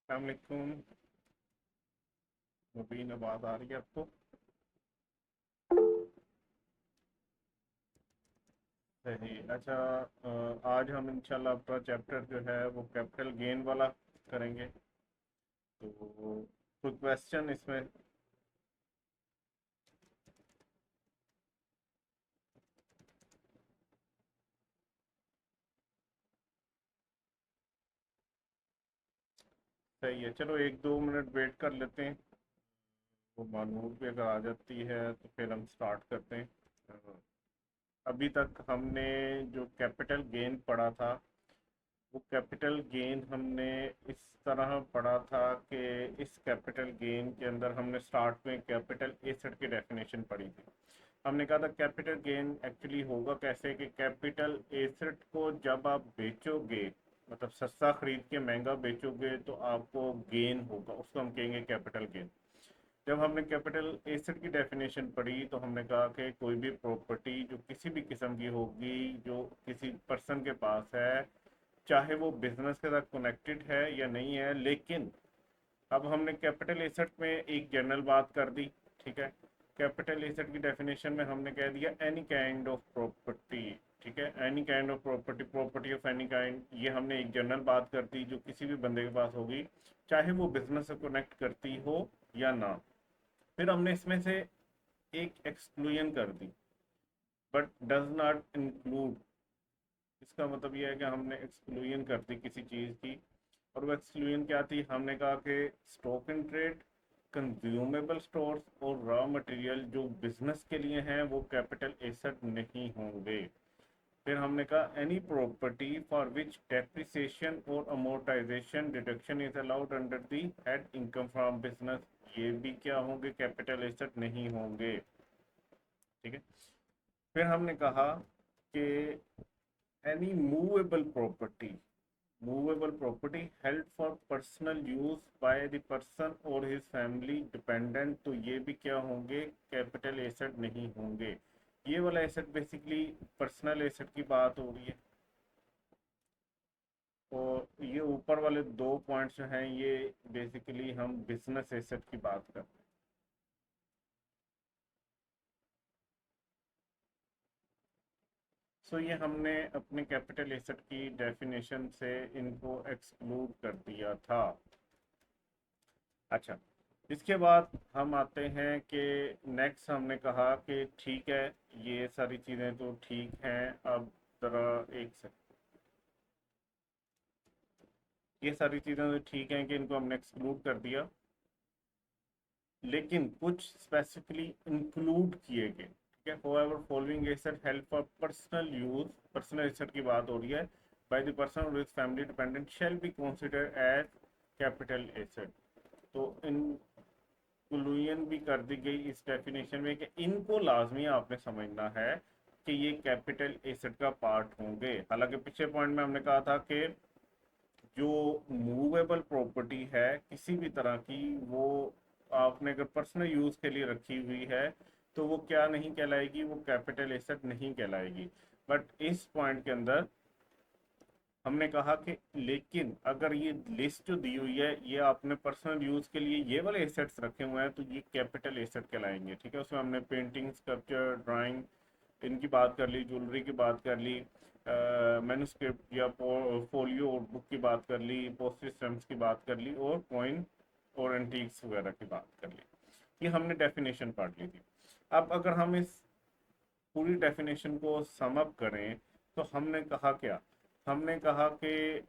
अस्सलामुअलैकुम। मुबीन, आवाज़ आ रही है आपको? सही। अच्छा, आज हम इंशाल्लाह अपना चैप्टर जो है वो कैपिटल गेन वाला करेंगे। तो कोई क्वेश्चन इसमें? सही है, चलो एक दो मिनट वेट कर लेते हैं। वो मालूम भी अगर आ जाती है तो फिर हम स्टार्ट करते हैं। अभी तक हमने जो कैपिटल गेन पढ़ा था, वो कैपिटल गेन हमने इस तरह पढ़ा था कि इस कैपिटल गेन के अंदर हमने स्टार्ट में कैपिटल एसेट की डेफिनेशन पढ़ी थी। हमने कहा था कैपिटल गेन एक्चुअली होगा कैसे कि कैपिटल एसेट को जब आप बेचोगे, मतलब सस्ता खरीद के महंगा बेचोगे तो आपको गेन होगा, उसको हम कहेंगे कैपिटल गेन। जब हमने कैपिटल एसेट की डेफिनेशन पढ़ी तो हमने कहा कि कोई भी प्रॉपर्टी जो किसी भी किस्म की होगी जो किसी पर्सन के पास है, चाहे वो बिजनेस के साथ कनेक्टेड है या नहीं है, लेकिन अब हमने कैपिटल एसेट में एक जनरल बात कर दी। ठीक है, कैपिटल एसेट की डेफिनेशन में हमने कह दिया एनी काइंड ऑफ प्रॉपर्टी। ठीक है, any kind of property, property of any kind, ये हमने एक जनरल बात कर दी जो किसी भी बंदे के पास होगी, चाहे वो बिजनेस से कनेक्ट करती हो या ना। फिर हमने इसमें से एक एक्सक्लूजन कर दी, बट डज नॉट इंक्लूड। इसका मतलब यह है कि हमने एक्सक्लूजन कर दी किसी चीज़ की। और वो एक्सक्लूजन क्या थी? हमने कहा कि stock in trade, consumable stores और रॉ मटेरियल जो बिजनेस के लिए हैं वो कैपिटल एसेट नहीं होंगे। फिर हमने कहा any property for which depreciation और amortisation deduction is allowed under the head income from business, ये भी क्या होंगे? कैपिटल एसेट नहीं होंगे। ठीक है। फिर हमने कहा कि any movable property, movable property held for personal use by the person or his family dependent, तो ये भी क्या होंगे? कैपिटल एसेट नहीं होंगे। ये वाला एसेट बेसिकली पर्सनल एसेट की बात हो रही है। और ये ऊपर वाले दो पॉइंट्स जो हैं ये बेसिकली हम बिजनेस एसेट की बात कर रहे हैं। सो ये हमने अपने कैपिटल एसेट की डेफिनेशन से इनको एक्सक्लूड कर दिया था। अच्छा, इसके बाद हम आते हैं कि नेक्स्ट हमने कहा कि ठीक है, ये सारी चीज़ें तो ठीक हैं। अब ज़रा एक सेकंड, ये सारी चीज़ें तो ठीक हैं कि इनको हमने एक्सक्लूड कर दिया, लेकिन कुछ स्पेसिफिकली इंक्लूड किए गए। ठीक है, however following asset held for personal use, personal asset की बात हो रही है, by the person with family dependent shall be consider as capital asset. तो इन क्लूजन भी कर दी गई इस डेफिनेशन में कि इनको लाजमी आपने समझना है कि ये कैपिटल एसेट का पार्ट होंगे। हालांकि पिछले पॉइंट में हमने कहा था कि जो मूवेबल प्रॉपर्टी है किसी भी तरह की, वो आपने अगर पर्सनल यूज के लिए रखी हुई है तो वो क्या नहीं कहलाएगी? वो कैपिटल एसेट नहीं कहलाएगी। बट इस पॉइंट के अंदर हमने कहा कि लेकिन अगर ये लिस्ट जो दी हुई है ये आपने पर्सनल यूज के लिए ये वाले एसेट्स रखे हुए हैं तो ये कैपिटल एसेट कहलाएंगे। ठीक है, उसमें हमने पेंटिंग, स्कल्पचर, ड्राइंग, इनकी बात कर ली, ज्वेलरी की बात कर ली, मैन्युस्क्रिप्ट या फोलियो और बुक की बात कर ली, पोस्टेज स्टैम्प्स की बात कर ली, और कॉइन और एंटीक्स वगैरह की बात कर ली। ये हमने डेफिनेशन पढ़ ली थी। अब अगर हम इस पूरी डेफिनेशन को सम अप करें तो हमने कहा क्या? हमने कहा कि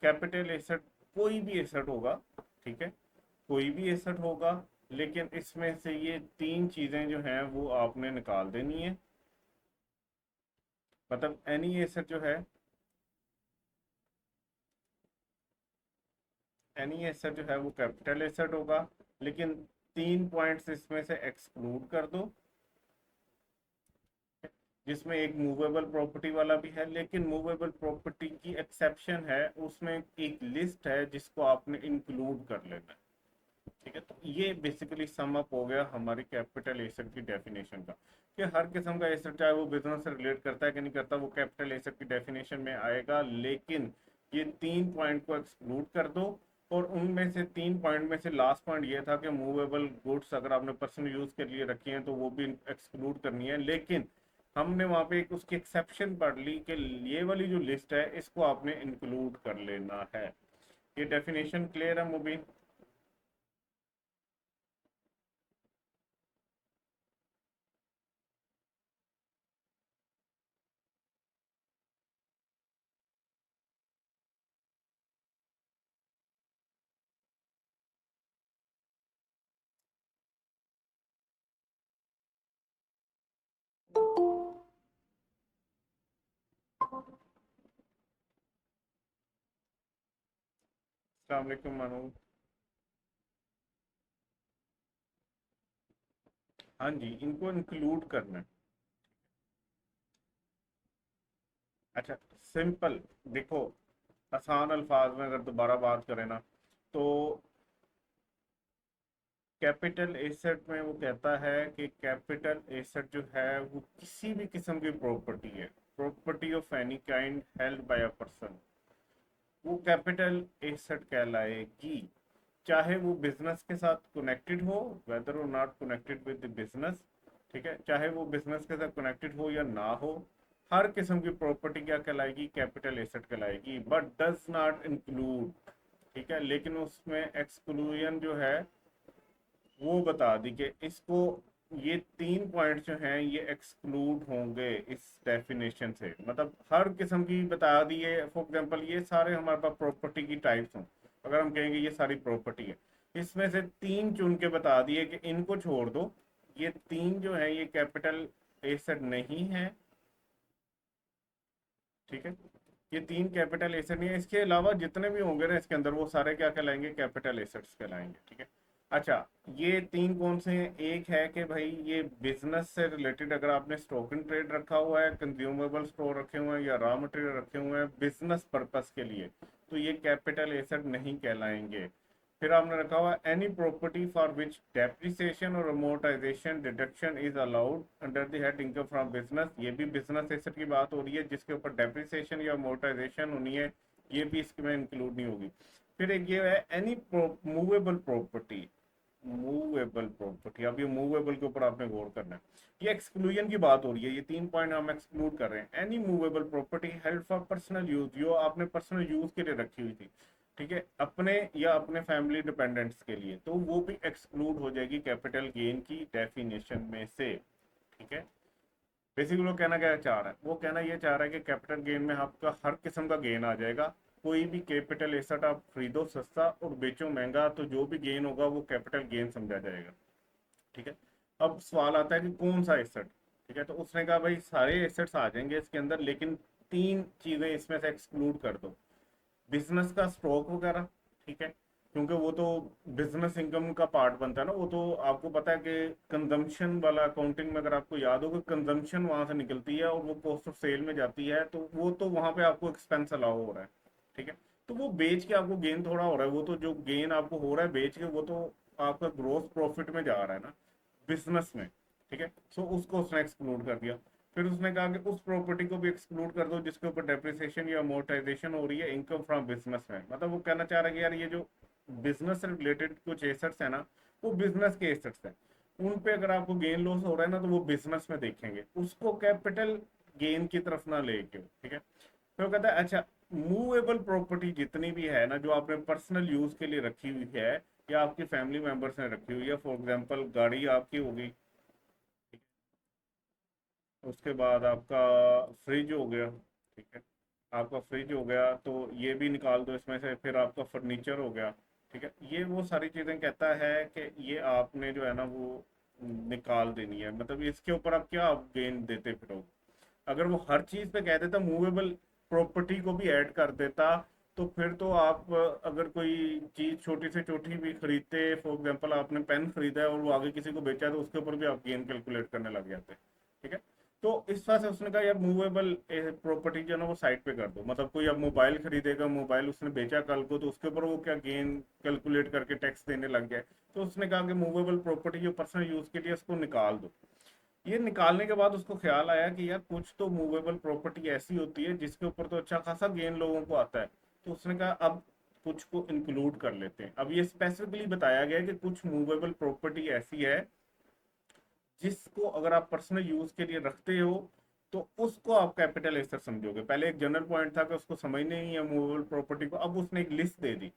कैपिटल एसेट कोई भी एसेट होगा। ठीक है, कोई भी एसेट होगा, लेकिन इसमें से ये तीन चीजें जो हैं वो आपने निकाल देनी है। मतलब एनी एसेट जो है, एनी एसेट जो है वो कैपिटल एसेट होगा, लेकिन तीन पॉइंट्स इसमें से एक्सक्लूड कर दो, जिसमें एक मूवेबल प्रॉपर्टी वाला भी है, लेकिन मूवेबल प्रॉपर्टी की एक्सेप्शन है, उसमें एक लिस्ट है जिसको आपने इंक्लूड कर लेना है। ठीक है, तो ये बेसिकली सम अप हो गया हमारी कैपिटल एसेट की डेफिनेशन का, कि हर किस्म का एसेट चाहे वो बिजनेस से रिलेट करता है कि नहीं करता वो कैपिटल एसेट की डेफिनेशन में आएगा, लेकिन ये तीन पॉइंट को एक्सक्लूड कर दो और उनमें से 3 पॉइंट में से लास्ट पॉइंट ये था कि मूवेबल गुड्स अगर आपने पर्सनल यूज के लिए रखी हैं तो वो भी एक्सक्लूड करनी है, लेकिन हमने वहाँ पे एक उसकी एक्सेप्शन पढ़ ली कि ये वाली जो लिस्ट है इसको आपने इंक्लूड कर लेना है। ये डेफिनेशन क्लियर है मुबीन? अस्सलाम वालेकुम मानू। हाँ जी, इनको इंक्लूड करना है। अच्छा, सिंपल, देखो, आसान अल्फाज में अगर दोबारा बात करें ना, तो कैपिटल एसेट में वो कहता है कि कैपिटल एसेट जो है वो किसी भी किस्म की प्रॉपर्टी है, property of any kind held by a person, वो कैपिटल एसेट कहलाएगी। चाहे वो बिजनेस के साथ कनेक्टेड हो, वेदर और not connected with the business, ठीक है, चाहे वो बिजनेस के साथ कनेक्टेड हो या ना हो, हर किस्म की प्रॉपर्टी क्या कहलाएगी? कैपिटल एसेट कहलाएगी, बट डज नॉट इंक्लूड, ठीक है, लेकिन उसमें एक्सक्लूजन जो है वो बता दी कि इसको, ये 3 पॉइंट जो हैं ये एक्सक्लूड होंगे इस डेफिनेशन से, मतलब हर किस्म की बता दिए। फॉर एग्जांपल ये सारे हमारे पास प्रॉपर्टी की टाइप्स हों, अगर हम कहेंगे ये सारी प्रॉपर्टी है, इसमें से 3 चुन के बता दिए कि इनको छोड़ दो, ये 3 जो है ये कैपिटल एसेट नहीं है, ठीक है, ये 3 कैपिटल एसेट नहीं है, इसके अलावा जितने भी होंगे ना इसके अंदर वो सारे क्या कहलाएंगे? कैपिटल एसेट्स कहलाएंगे, ठीक है। अच्छा, ये 3 कौन से हैं? एक है कि भाई ये बिजनेस से रिलेटेड, अगर आपने स्टॉक इन ट्रेड रखा हुआ है, कंज्यूमेबल स्टोर रखे हुए हैं या रॉ मटेरियल रखे हुए हैं बिजनेस पर्पस के लिए, तो ये कैपिटल एसेट नहीं कहलाएंगे। फिर आपने रखा हुआ any property for which depreciation और amortisation deduction is allowed under the head income from business, ये भी बिजनेस एसेट की बात हो रही है जिसके ऊपर डेप्रिसिएशन या अमोर्टाइजेशन होनी है, ये भी इसमें इंक्लूड नहीं होगी। फिर एक ये है any movable property, movable property, अब ये मूवेबल के ऊपर आपने गौर करना है, ये एक्सक्लूजन की बात हो रही है, ये 3 पॉइंट हम एक्सक्लूड कर रहे हैं। Any movable property held for personal use, जो आपने पर्सनल यूज के लिए रखी हुई थी, ठीक है, अपने या अपने फैमिली डिपेंडेंट्स के लिए, तो वो भी एक्सक्लूड हो जाएगी कैपिटल गेन की डेफिनेशन में से, ठीक है। बेसिकली वो कहना क्या चाह रहा है? वो कहना ये चाह रहा है कि कैपिटल गेन में आपका हर किस्म का गेन आ जाएगा, कोई भी कैपिटल एसेट आप खरीदो सस्ता और बेचो महंगा, तो जो भी गेन होगा वो कैपिटल गेन समझा जाएगा, ठीक है। अब सवाल आता है कि कौन सा एसेट, ठीक है, तो उसने कहा भाई सारे एसेट्स आ जाएंगे इसके अंदर, लेकिन 3 चीजें इसमें से एक्सक्लूड कर दो। बिजनेस का स्टॉक वगैरह, ठीक है, क्योंकि वो तो बिजनेस इनकम का पार्ट बनता है ना, वो तो आपको पता है कि कंजम्पशन वाला अकाउंटिंग में अगर आपको याद हो कि कंजम्पशन वहां से निकलती है और वो कॉस्ट ऑफ सेल में जाती है, तो वो तो वहां पे आपको एक्सपेंस अलाउ हो रहा है, ठीक है, तो वो बेच के आपको गेन थोड़ा हो रहा है, वो तो जो गेन आपको हो रहा है बेच के वो तो आपका ग्रोस प्रॉफिट में जा रहा है ना, बिजनेस में, ठीक है, सो उसको उसने एक्सक्लूड कर दिया। फिर उसने कहा कि उस प्रॉपर्टी को भी एक्सक्लूड कर दो जिसके ऊपर डेप्रिसिएशन या अमोर्टाइजेशन हो रही है इनकम फ्रॉम बिजनेस में, मतलब वो कहना चाह रहा है कि यार ये जो बिजनेस से रिलेटेड कुछ एसेट्स है ना, वो बिजनेस के एसेट्स हैं, उन पे अगर आपको गेन लॉस हो रहा है ना तो वो बिजनेस में देखेंगे, उसको कैपिटल गेन की तरफ ना लेके, ठीक है। तो वो कहता है अच्छा, मूवेबल प्रॉपर्टी जितनी भी है ना जो आपने पर्सनल यूज के लिए रखी हुई है या आपकी फैमिली मेंबर्स ने रखी हुई है, फॉर एग्जांपल गाड़ी आपकी हो गई, उसके बाद आपका फ्रिज हो गया, ठीक है, आपका फ्रिज हो गया तो ये भी निकाल दो इसमें से, फिर आपका फर्नीचर हो गया, ठीक है, ये वो सारी चीज़ें कहता है कि ये आपने जो है ना वो निकाल देनी है, मतलब इसके ऊपर आप क्या गेन देते फिरोगे। अगर वो हर चीज़ पे कह देता मूवेबल प्रॉपर्टी को भी ऐड कर देता, तो फिर तो आप अगर कोई चीज़ छोटी से छोटी भी खरीदते, फॉर एग्जांपल आपने पेन खरीदा है और वो आगे किसी को बेचा है तो उसके ऊपर भी आप गेन कैलकुलेट करने लग जाते, ठीक है। तो इस तरह से उसने कहा यार मूवेबल प्रॉपर्टी जो है ना वो साइड पे कर दो, मतलब कोई अब मोबाइल खरीदेगा, मोबाइल उसने बेचा कल को, तो उसके ऊपर वो क्या गेन कैलकुलेट करके टैक्स देने लग जाए, तो उसने कहा कि मूवेबल प्रॉपर्टी जो पर्सनल यूज के लिए उसको निकाल दो। ये निकालने के बाद उसको ख्याल आया कि यार कुछ तो मूवेबल प्रॉपर्टी ऐसी होती है जिसके ऊपर तो अच्छा खासा गेन लोगों को आता है, तो उसने कहा अब कुछ को इंक्लूड कर लेते हैं। अब ये स्पेसिफिकली बताया गया है कि कुछ मूवेबल प्रॉपर्टी ऐसी है जिसको अगर आप पर्सनल यूज के लिए रखते हो तो उसको आप कैपिटल एसेट समझोगे। पहले एक जनरल पॉइंट था कि उसको समझने ही है मूवेबल प्रॉपर्टी को, अब उसने एक लिस्ट दे दी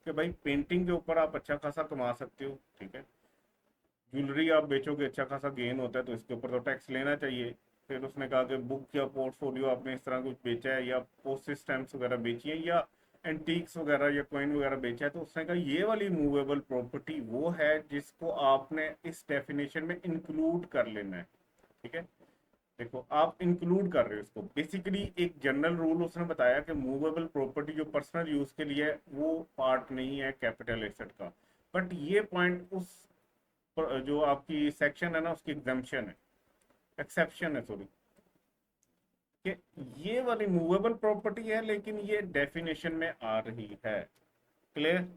कि भाई पेंटिंग के ऊपर आप अच्छा खासा कमा सकते हो, ठीक है, ज्वेलरी आप बेचोगे अच्छा खासा गेन होता है तो इसके ऊपर तो टैक्स लेना चाहिए। फिर उसने कहा कि बुक या पोर्टफोलियो आपने इस तरह कुछ बेचा है या पोस्टेज स्टैम्प्स वगैरह बेची है या एंटीक्स वगैरह या कॉइन वगैरह बेचा है, तो उसने कहा ये वाली मूवेबल प्रॉपर्टी वो है जिसको आपने इस डेफिनेशन में इंक्लूड कर लेना है, ठीक है। देखो आप इंक्लूड कर रहे हो इसको, बेसिकली एक जनरल रूल उसने बताया कि मूवेबल प्रॉपर्टी जो पर्सनल यूज के लिए है वो पार्ट नहीं है कैपिटल एसेट का। बट ये पॉइंट उस जो आपकी सेक्शन है ना उसकी एग्जाम्पशन है, एक्सेप्शन है सॉरी, कि ये वाली मूवेबल प्रॉपर्टी है लेकिन ये डेफिनेशन में आ रही है। क्लियर?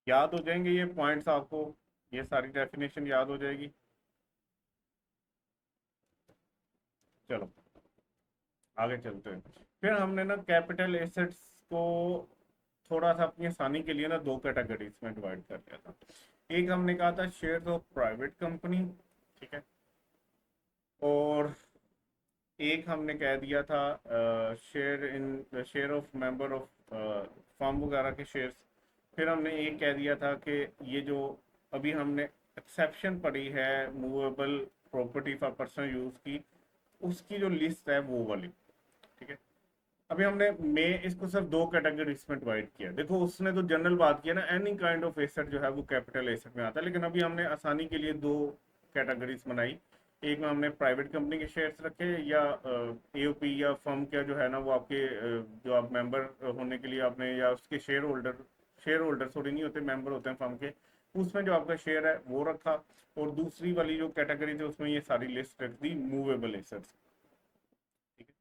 याद हो जाएंगे ये पॉइंट्स आपको, ये सारी डेफिनेशन याद हो जाएगी। चलो आगे चलते हैं। फिर हमने ना कैपिटल एसेट्स को थोड़ा सा अपनी आसानी के लिए ना दो कैटेगरीज में डिवाइड कर लिया था। एक हमने कहा था शेयर्स ऑफ प्राइवेट कंपनी, ठीक है, और एक हमने कह दिया था share of member of firm वगैरह के शेयर्स। फिर हमने एक कह दिया था कि ये जो अभी हमने एक्सेप्शन पढ़ी है movable property for personal use की, उसकी जो लिस्ट है वो वाली, ठीक है। अभी हमने मैं इसको सिर्फ दो कैटेगरीज में डिवाइड किया। देखो उसने तो जनरल बात किया ना, एनी काइंड ऑफ एसेट जो है वो कैपिटल एसेट में आता है, लेकिन अभी हमने आसानी के लिए दो कैटेगरीज बनाई। एक में हमने प्राइवेट कंपनी के शेयर्स रखे या एओपी या फर्म का जो है ना वो आपके जो आप मेंबर होने के लिए आपने या उसके शेयर होल्डर थोड़ी नहीं होते, मेंबर होते हैं फर्म के, उसमें जो आपका शेयर है वो रखा। और दूसरी वाली जो कैटेगरी थी उसमें ये सारी लिस्ट रख दी मूवेबल एसेट्स, ठीक है।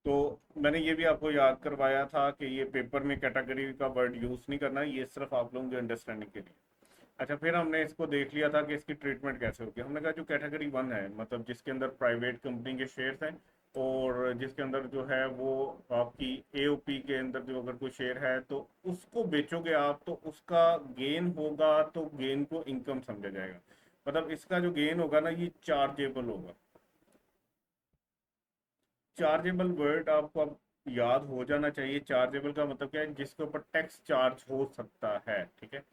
तो मैंने ये भी आपको याद करवाया था कि ये पेपर में कैटेगरी का वर्ड यूज नहीं करना, ये सिर्फ आप लोगों की अंडरस्टैंडिंग के लिए। अच्छा फिर हमने इसको देख लिया था कि इसकी ट्रीटमेंट कैसे होगी। हमने कहा जो कैटेगरी वन है मतलब जिसके अंदर प्राइवेट कंपनी के शेयर्स हैं और जिसके अंदर जो है वो आपकी एओपी के अंदर जो अगर कोई शेयर है तो उसको बेचोगे आप तो उसका गेन होगा, तो गेन को इनकम समझा जाएगा। मतलब इसका जो गेन होगा ना ये चार्जेबल होगा। चार्जेबल वर्ड आपको अब याद हो जाना चाहिए। चार्जेबल का मतलब क्या है, जिसके ऊपर टैक्स चार्ज हो सकता है, ठीक है।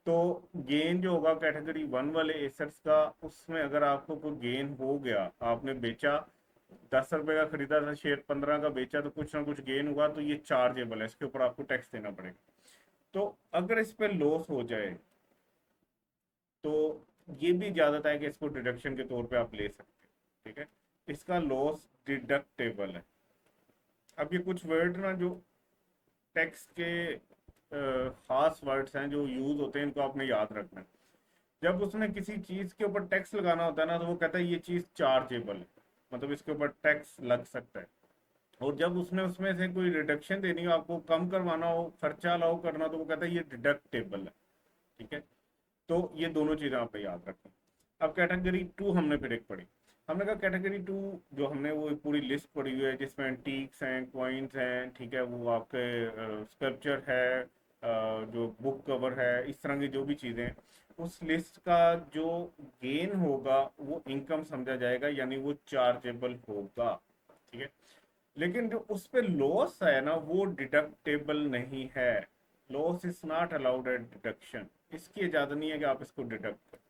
तो गेन जो होगा कैटेगरी वन वाले एसेट्स का, उसमें अगर आपको कोई गेन हो गया, आपने बेचा 10 रुपए का खरीदा था शेयर, 15 का बेचा, तो कुछ ना कुछ गेन हुआ, तो ये चार्जेबल है, इसके ऊपर आपको टैक्स देना पड़ेगा। तो अगर इस पे लॉस हो जाए तो ये भी इजाजत है कि इसको डिडक्शन के तौर पे आप ले सकते हैं, ठीक है। इसका लॉस डिडक्टेबल है। अब ये कुछ वर्ड ना जो टैक्स के खास वर्ड्स हैं जो यूज होते हैं, इनको आपने याद रखना है। जब उसने किसी चीज के ऊपर टैक्स लगाना होता है ना तो वो कहता है ये चीज चार्जेबल है, मतलब इसके ऊपर टैक्स लग सकता है। और जब उसने उसमें से कोई रिडक्शन देनी हो, आपको कम करवाना हो, खर्चा अलाउ करना, तो वो कहता है ये डिडक्टेबल है, ठीक है। तो ये दोनों चीजें आपने याद रखें। अब कैटेगरी टू हमने फिर एक पढ़ी। हमने कहा कैटेगरी टू जो हमने वो पूरी लिस्ट पढ़ी हुई है जिसमें एंटीक्स हैं, कॉइन्स हैं, ठीक है, वो आपके स्कल्पचर है, जो बुक कवर है, इस तरह की जो भी चीज़ें हैं, उस लिस्ट का जो गेन होगा वो इनकम समझा जाएगा, यानी वो चार्जेबल होगा, ठीक है। लेकिन जो उस पे लॉस है ना वो डिडक्टेबल नहीं है। Loss is not allowed at deduction, इसकी इजाजत नहीं है कि आप इसको डिडक्ट करें,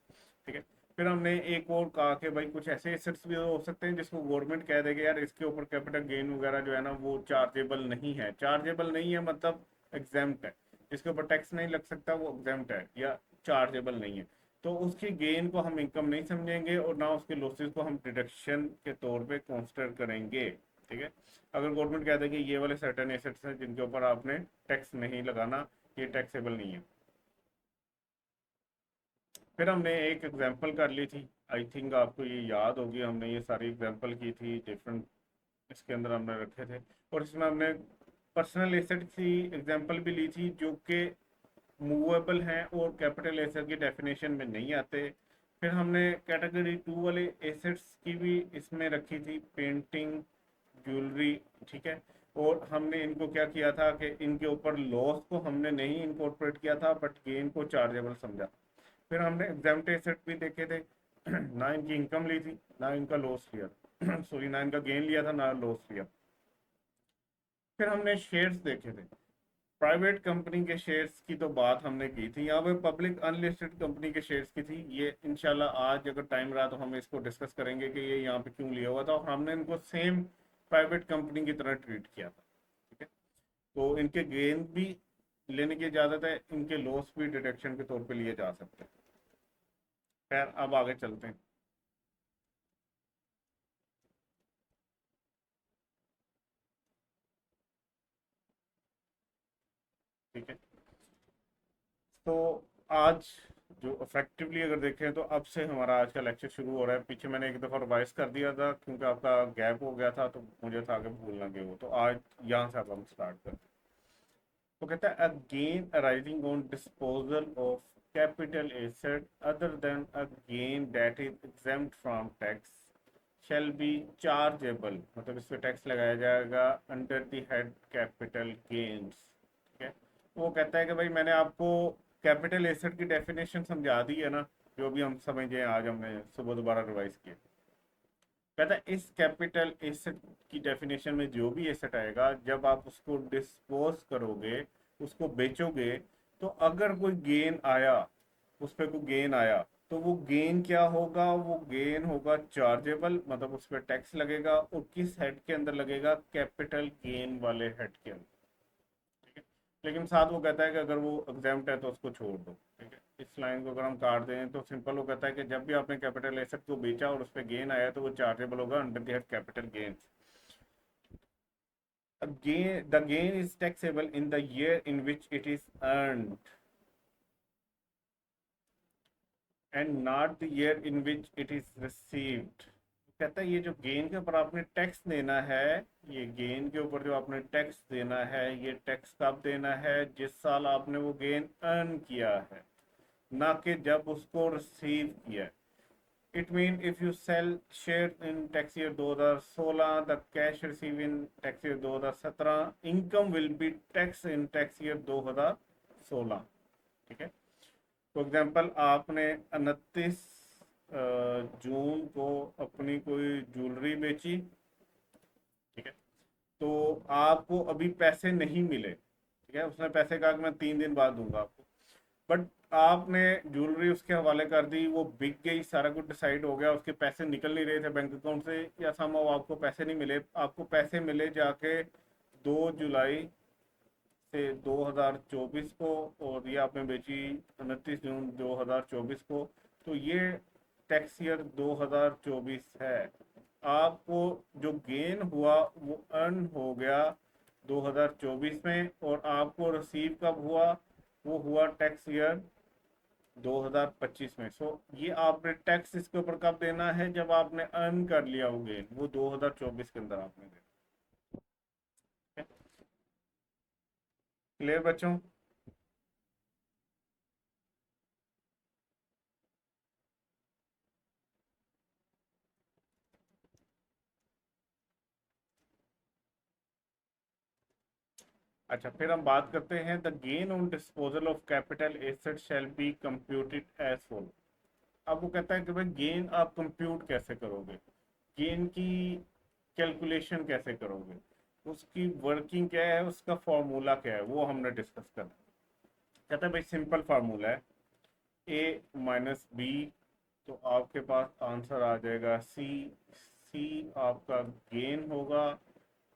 ठीक है। फिर हमने एक और कहा कि भाई कुछ ऐसे एसेट्स भी हो सकते हैं जिसको गवर्नमेंट कह देगा यार इसके ऊपर कैपिटल गेन वगैरह जो है ना वो चार्जेबल नहीं है। चार्जेबल नहीं है मतलब एग्जाम्प्ट है, इसके ऊपर टैक्स नहीं लग सकता, वो एग्जाम्प्ट है या चार्जेबल नहीं है। तो उसकी गेन को हम इनकम नहीं समझेंगे और ना उसके लॉसेस को हम डिडक्शन के तौर पे कंसिडर करेंगे, ठीक है। अगर गवर्नमेंट कह दे कि ये वाले सर्टेन एसेट्स हैं जिनके ऊपर आपने टैक्स नहीं लगाना, ये टैक्सेबल नहीं है। फिर हमने एक एग्जांपल कर ली थी, आई थिंक आपको ये याद होगी, हमने ये सारी एग्जांपल की थी डिफरेंट, इसके अंदर हमने रखे थे। और इसमें हमने पर्सनल एसेट की एग्जांपल भी ली थी जो कि मूवेबल हैं और कैपिटल एसेट की डेफिनेशन में नहीं आते। फिर हमने कैटेगरी 2 वाले एसेट्स की भी इसमें रखी थी, पेंटिंग, ज्वेलरी, ठीक है। और हमने इनको क्या किया था कि इनके ऊपर लॉस को हमने नहीं इनकॉर्पोरेट किया था, बट गेन को चार्जेबल समझा। फिर हमने एग्जाम्प्ट एसेट भी देखे थे ना इनकी इनकम ली थी ना इनका लॉस लिया सॉरी, ना इनका गेन लिया था ना लॉस लिया। फिर हमने शेयर्स देखे थे, प्राइवेट कंपनी के शेयर्स की तो बात हमने की थी, यहाँ पे पब्लिक अनलिस्टेड कंपनी के शेयर्स की थी। ये इंशाल्लाह आज अगर टाइम रहा तो हम इसको डिस्कस करेंगे कि ये यहाँ पे क्यों लिया हुआ था, और हमने इनको सेम प्राइवेट कंपनी की तरह ट्रीट किया था, ठीक है। तो इनके गेन भी लेने की इजाज़त है, इनके लॉस भी डिडक्शन के तौर पे लिए जा सकते हैं। खैर अब आगे चलते हैं, ठीक है। तो आज जो इफेक्टिवली अगर देखें तो अब से हमारा आज का लेक्चर शुरू हो रहा है। पीछे मैंने एक दफ़ा रिवाइज कर दिया था क्योंकि आपका गैप हो गया था, तो मुझे था कि भूल ना गए हो, तो आज यहाँ से अब हम स्टार्ट करते हैं। तो कहता है, अ gain arising on disposal of capital asset other than a gain that is exempt from tax shall be chargeable, मतलब इस पे टैक्स लगाया जाएगा under the head capital gains, ठीक है। वो कहता है कि भाई मैंने आपको कैपिटल एसेट की डेफिनेशन समझा दी है ना, जो भी हम समझे आज हमने सुबह दोबारा रिवाइज किया। कहता है इस कैपिटल एसेट की डेफिनेशन में जो भी एसेट आएगा, जब आप उसको डिस्पोज करोगे, उसको बेचोगे, तो अगर कोई गेन आया, उस पर कोई गेन आया, तो वो गेन क्या होगा, वो गेन होगा चार्जेबल, मतलब उस पर टैक्स लगेगा, और किस हेड के अंदर लगेगा, कैपिटल गेन वाले हेड के अंदर, ठीक है। लेकिन साथ वो कहता है कि अगर वो एग्जाम्प्ट है तो उसको छोड़ दो, ठीक है। इस लाइन को अगर हम काट दें तो सिंपल वो कहता है कि जब भी आपने कैपिटल एसेट को बेचा और उस पर गेन आया तो वो चार्जेबल होगा under the head capital gain. Again, the gain is taxable in the year in which it is earned and not the year in which it is received. कहता है ये जो गेन के ऊपर आपने टैक्स देना है, ये गेन के ऊपर जो आपने टैक्स देना है, ये टैक्स कब देना है, जिस साल आपने वो गेन अर्न किया है, ना कि जब उसको रिसीव किया है। It means if you sell shares in tax year 2016, the cash received in tax year 2017, income will be taxed in tax year 2016, ठीक है। फॉर एग्जांपल आपने 29 जून को अपनी कोई ज्वेलरी बेची, ठीक है। तो आपको अभी पैसे नहीं मिले, ठीक है, उसने पैसे कहा कि मैं 3 दिन बाद दूंगा आपको, बट आपने ज्वेलरी उसके हवाले कर दी, वो बिक गई, सारा कुछ डिसाइड हो गया, उसके पैसे निकल नहीं रहे थे बैंक अकाउंट से, या समहाउ आपको पैसे नहीं मिले, आपको पैसे मिले जाके 2 जुलाई से 2024 को, और ये आपने बेची 29 जून 2024 को, तो ये टैक्स ईयर 2024 है। आपको जो गेन हुआ वो अर्न हो गया 2024 में, और आपको रिसीव कब हुआ, वो हुआ टैक्स ईयर 2025 में। सो ये आपने टैक्स इसके ऊपर कब देना है, जब आपने अर्न कर लिया हो गेन, वो 2024 के अंदर आपने देना। क्लियर बच्चों? अच्छा, फिर हम बात करते हैं, the gain on disposal of capital asset shall be computed as follow. अब वो कहता है कि भाई गेन आप कंप्यूट कैसे करोगे, गेन की कैलकुलेशन कैसे करोगे, उसकी वर्किंग क्या है, उसका फॉर्मूला क्या है, वो हमने डिस्कस करना है। कहता है भाई सिंपल फार्मूला है, ए माइनस बी, तो आपके पास आंसर आ जाएगा सी। सी आपका गेन होगा,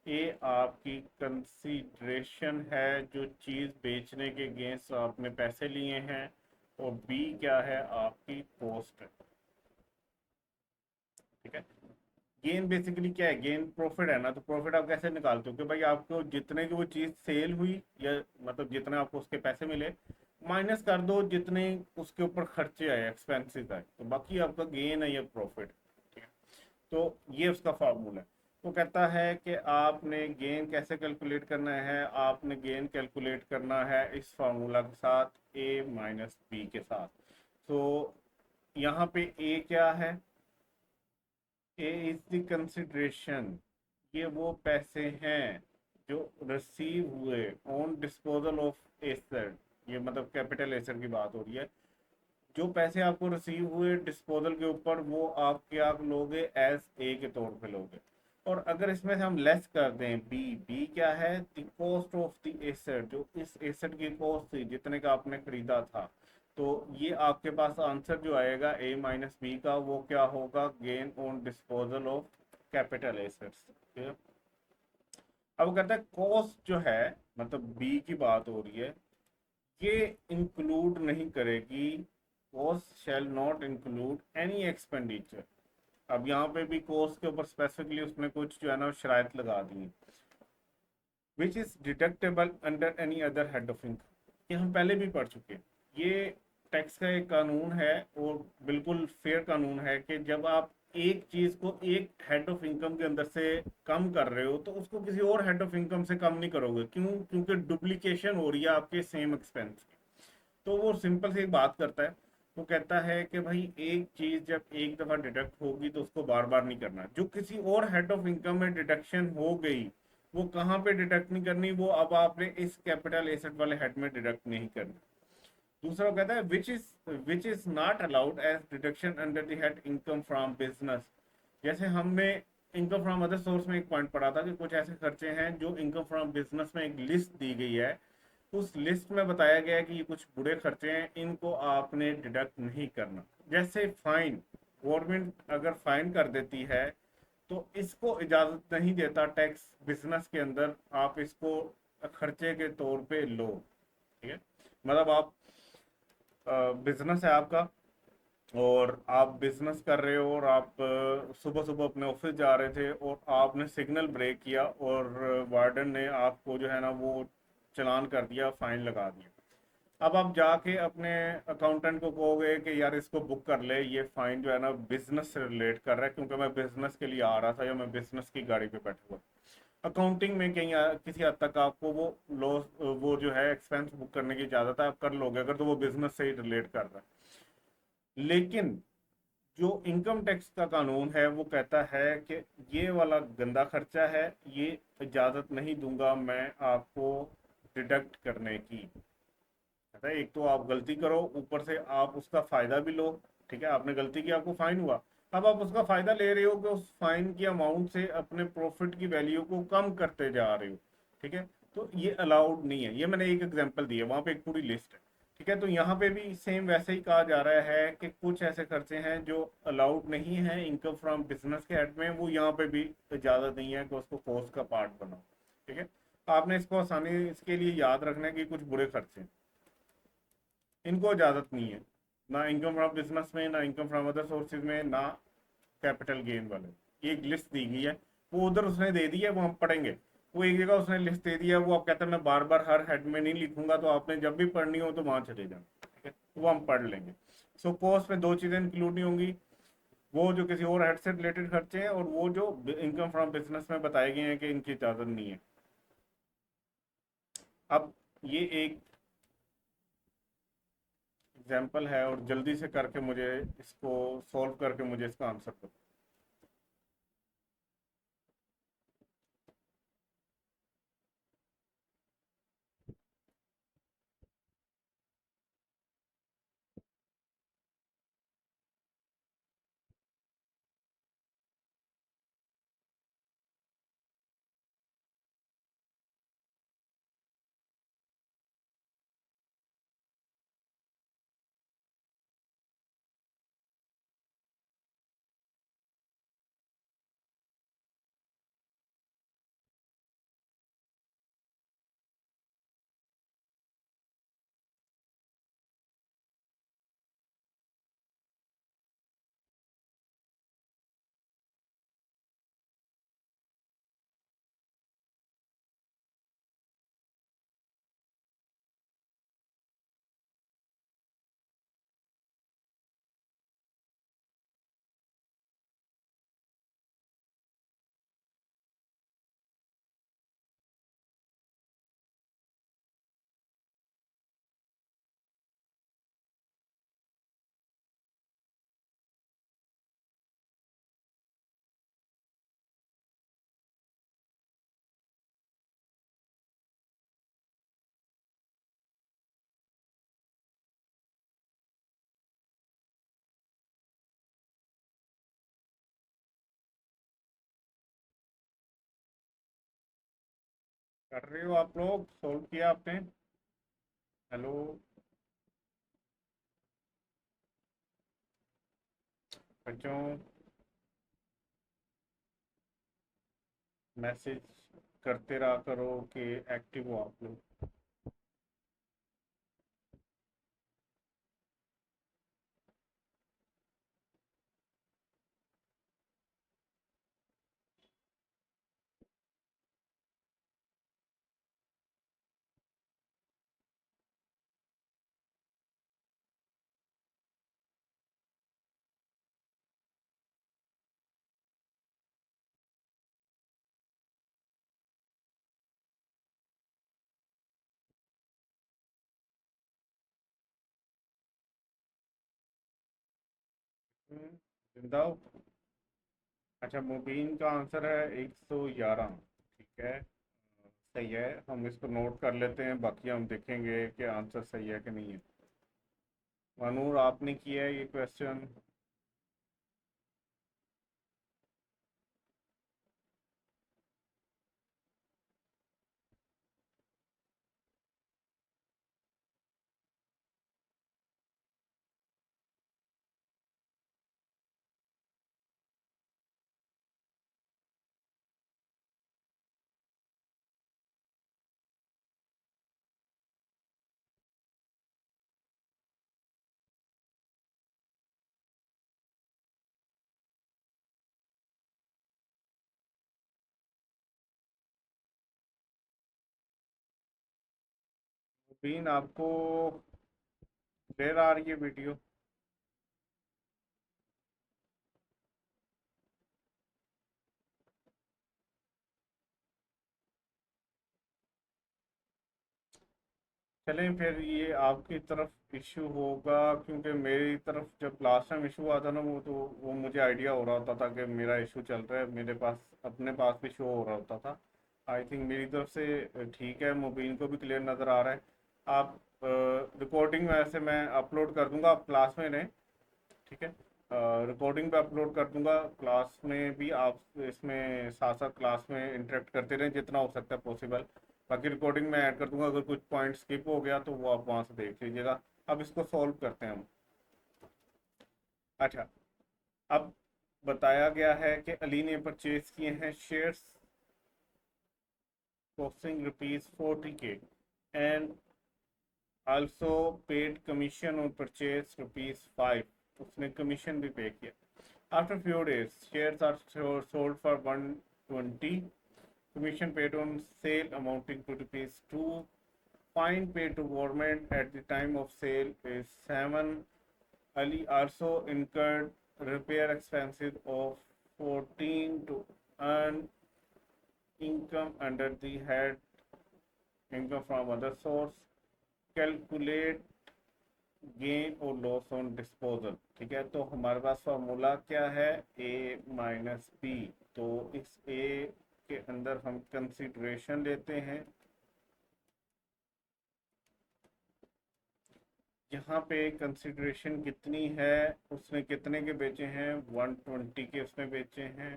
ए आपकी कंसीडरेशन है, जो चीज़ बेचने के अगेंस्ट आपने पैसे लिए हैं, और बी क्या है, आपकी कॉस्ट है, ठीक है। गेन बेसिकली क्या है, गेन प्रॉफिट है ना, तो प्रॉफिट आप कैसे निकालते हो कि भाई आपको जितने की वो चीज़ सेल हुई, या मतलब जितने आपको उसके पैसे मिले, माइनस कर दो जितने उसके ऊपर खर्चे आए, एक्सपेंसेस आए, तो बाकी आपका गेन है या प्रॉफिट, ठीक है। तो ये उसका फार्मूला है। वो कहता है कि आपने गेन कैसे कैलकुलेट करना है, आपने गेन कैलकुलेट करना है इस फार्मूला के साथ, ए माइनस बी के साथ। तो यहाँ पे ए क्या है, ए इज द कंसिडरेशन, ये वो पैसे हैं जो रिसीव हुए ऑन डिस्पोजल ऑफ एसेट, ये मतलब कैपिटल एसेट की बात हो रही है। जो पैसे आपको रिसीव हुए डिस्पोजल के ऊपर, वो आपके आप लोगे एज ए के तौर पे लोगे। और अगर इसमें से हम लेस कर दें बी, बी क्या है, the cost of the asset, जो इस एसेट की कॉस्ट थी जितने का आपने खरीदा था, तो ये आपके पास आंसर जो आएगा ए माइनस बी का, वो क्या होगा, gain on disposal of capital assets. अब कहता है कॉस्ट जो है, मतलब बी की बात हो रही है, ये इंक्लूड नहीं करेगी, cost shall not include any expenditure. अब यहाँ पे भी कॉस्ट के ऊपर स्पेसिफिकली उसने कुछ जो है ना शराइत लगा दी है, which is deductible under any other head of income. ये हम पहले भी पढ़ चुके हैं। ये टैक्स का एक कानून है और बिल्कुल फेयर कानून है कि जब आप एक चीज को एक हेड ऑफ इनकम के अंदर से कम कर रहे हो, तो उसको किसी और हेड ऑफ इनकम से कम नहीं करोगे। क्यों? क्योंकि डुप्लीकेशन हो रही है आपके सेम एक्सपेंस की। तो वो सिंपल सी एक बात करता है, वो कहता है कि भाई एक चीज जब एक दफा डिडक्ट होगी तो उसको बार बार नहीं करना। जो किसी और हेड ऑफ इनकम में डिडक्शन हो गई, वो कहाँ पे डिडक्ट नहीं करनी, वो अब आपने इस कैपिटल एसेट वाले हेड में डिडक्ट नहीं करनी। दूसरा वो कहता है which is not allowed as deduction under the head income from business. जैसे हमने इनकम फ्रॉम अदर सोर्स में एक पॉइंट पढ़ा था कि कुछ ऐसे खर्चे हैं जो इनकम फ्रॉम बिजनेस में एक लिस्ट दी गई है, उस लिस्ट में बताया गया है कि ये कुछ बुरे खर्चे हैं, इनको आपने डिडक्ट नहीं करना। जैसे फाइन, गवर्नमेंट अगर फाइन कर देती है तो इसको इजाजत नहीं देता टैक्स बिजनेस के अंदर आप इसको खर्चे के तौर पे लो। ठीक है, मतलब आप बिजनेस है आपका और आप बिजनेस कर रहे हो और आप सुबह सुबह अपने ऑफिस जा रहे थे और आपने सिग्नल ब्रेक किया और वार्डन ने आपको जो है ना वो चालान कर दिया, फाइन लगा दिया। अब आप जाके अपने अकाउंटेंट को कहोगे कि यार इसको बुक कर ले, ये फाइन जो है ना बिजनेस से रिलेट कर रहा है क्योंकि मैं बिजनेस के लिए आ रहा था या मैं बिजनेस की गाड़ी पे बैठा हुआ। अकाउंटिंग में कहीं किसी हद तक आपको वो लॉस, वो जो है एक्सपेंस बुक करने की इजाजत है, आप कर लोगे अगर तो वो बिजनेस से ही रिलेट कर रहा है। लेकिन जो इनकम टैक्स का कानून है वो कहता है कि ये वाला गंदा खर्चा है, ये इजाजत नहीं दूंगा मैं आपको डिडक्ट करने की। कहता है एक तो आप गलती करो, ऊपर से आप उसका फायदा भी लो। ठीक है, आपने गलती की, आपको फाइन हुआ, अब आप उसका फायदा ले रहे हो कि उस फाइन की अमाउंट से अपने प्रॉफिट की वैल्यू को कम करते जा रहे हो। ठीक है, तो ये अलाउड नहीं है। ये मैंने एक एग्जांपल दी है, वहां पे एक पूरी लिस्ट है। ठीक है, तो यहाँ पे भी सेम वैसे ही कहा जा रहा है कि कुछ ऐसे खर्चे हैं जो अलाउड नहीं है इनकम फ्रॉम बिजनेस के हेड में, वो यहाँ पे भी इजाजत नहीं है कि उसको कोर्स का पार्ट बनाओ। ठीक है, आपने इसको आसानी इसके लिए याद रखना है कि कुछ बुरे खर्चे, इनको इजाजत नहीं है, ना इनकम फ्रॉम बिजनेस में, ना इनकम फ्रॉम अदर सोर्सेज में, ना कैपिटल गेन वाले। एक लिस्ट दी गई है, वो उधर उसने दे दी है, वो हम पढ़ेंगे। वो एक जगह उसने लिस्ट दे दी है, वो आप कहते हैं मैं बार बार हर हेड में नहीं लिखूंगा, तो आपने जब भी पढ़नी हो तो वहां चले जाना। ठीक है, तो वो हम पढ़ लेंगे। सो कॉस्ट में दो चीजें इंक्लूड नहीं होंगी, वो जो किसी और हेड से रिलेटेड खर्चे हैं और वो जो इनकम फ्रॉम बिजनेस में बताए गए हैं कि इनकी इजाजत नहीं है। अब ये एक एग्जाम्पल है और जल्दी से करके मुझे इसको सॉल्व करके मुझे इसका आंसर दो। कर रहे हो आप लोग? सोल्व किया आपने? हेलो बच्चों, मैसेज करते रहा करो कि एक्टिव हो आप लोग। जिंदा हो? अच्छा, मुबीन का आंसर है 111। ठीक है, सही है। हम इसको नोट कर लेते हैं, बाकी हम देखेंगे कि आंसर सही है कि नहीं है। मनूर, आपने किया है ये क्वेश्चन? मुबीन, आपको क्लियर आ रही है वीडियो? चलें फिर, ये आपकी तरफ इशू होगा, क्योंकि मेरी तरफ जब लास्ट टाइम इशू हुआ था ना, वो मुझे आइडिया हो रहा होता था कि मेरा इशू चल रहा है, मेरे पास अपने पास भी शो हो रहा होता था। आई थिंक मेरी तरफ से ठीक है, मुबीन को भी क्लियर नज़र आ रहा है। आप रिकॉर्डिंग वैसे मैं अपलोड कर दूंगा, आप क्लास में रहें। ठीक है, रिकॉर्डिंग पे अपलोड कर दूंगा, क्लास में भी आप इसमें साथ साथ क्लास में इंटरेक्ट करते रहें जितना हो सकता है पॉसिबल। बाकी रिकॉर्डिंग में ऐड कर दूंगा, अगर कुछ पॉइंट स्किप हो गया तो वो आप वहाँ से देख लीजिएगा। अब इसको सॉल्व करते हैं हम। अच्छा, अब बताया गया है कि अली ने परचेज किए हैं shares costing ₹40K and also paid commission on purchase ₹5। उसने कमीशन भी पे किया। After few days, shares are sold for 120. Commission paid on sale amounting to ₹2. Fine paid to government at the time of sale is 7. Ali also incurred repair expenses of 14 to earn income under the head income from other source. Calculate gain और loss on disposal. ठीक है, तो हमारे पास formula क्या है? A - B। तो इस ए के अंदर हम कंसिडरेशन लेते हैं। यहाँ पे कंसिडरेशन कितनी है? उसने कितने के बेचे हैं? 120 के उसने बेचे हैं,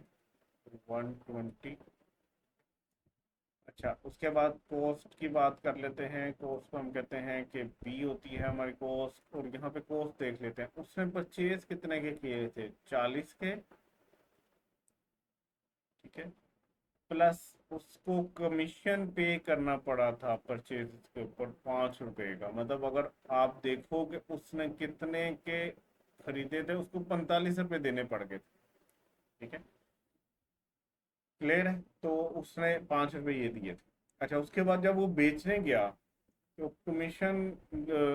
120। अच्छा, उसके बाद कॉस्ट की बात कर लेते हैं। कॉस्ट को हम कहते हैं कि बी होती है हमारी कॉस्ट, और यहाँ पे कॉस्ट देख लेते हैं। उसने परचेज कितने के किए थे? 40 के। ठीक है, प्लस उसको कमीशन पे करना पड़ा था परचेज के ऊपर ₹5 का। मतलब अगर आप देखोगे उसने कितने के खरीदे थे, उसको ₹45 देने पड़ गए थे। ठीक है, क्लियर है? तो उसने ₹5 ये दिए थे। अच्छा, उसके बाद जब वो बेचने गया तो कमीशन,